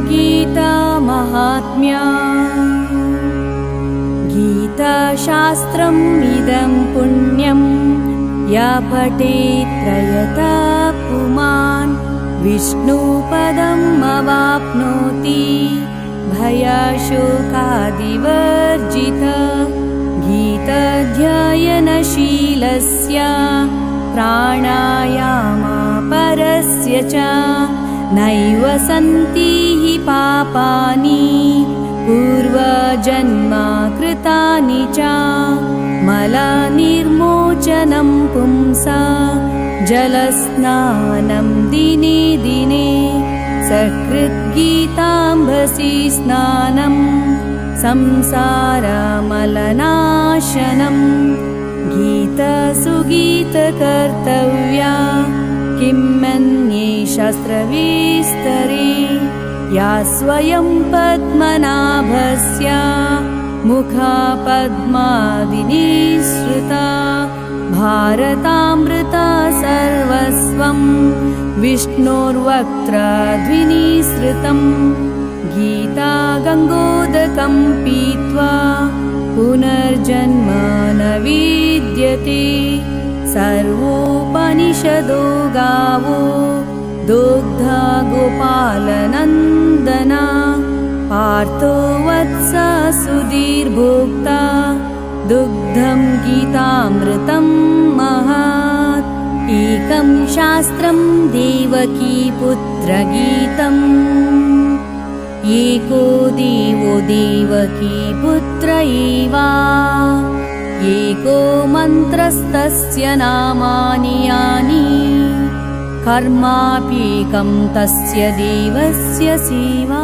गीता महात्म्या गीताशास्त्रम् इदं पुण्यं या पठेत् प्रयता पुमान् विष्णुपदम् अवाप्नोति भयशोकादिवर्जित गीताध्ययनशीलस्य प्राणायामापरस्य च नैव सन्ति हि पापानि पूर्वजन्मा कृतानि च मलनिर्मोचनं पुंसा जलस्नानं दिने दिने सकृद्गीताम्भसि स्नानं संसारमलनाशनं गीतासुगीतकर्तव्या किमन्ये शास्त्रविस्तरे या स्वयं पद्मनाभस्य मुखपद्मादिनिःसृता भारतामृता सर्वस्वं विष्णोर्वक्त्रद्विनिःसृतम् गीता गङ्गोदकं पीत्वा पुनर्जन्म न विद्यते सर्वोपनिषदो गावो दुग्धा गोपालनन्दना पार्थो वत्स सुधीर्भोक्ता दुग्धं गीतामृतं महत् एकं शास्त्रं देवकी पुत्रगीतम् एको देवो देवकी पुत्र एव एको मन्त्रस्तस्य नामानि यानि कर्माप्येकं तस्य देवस्य सेवा।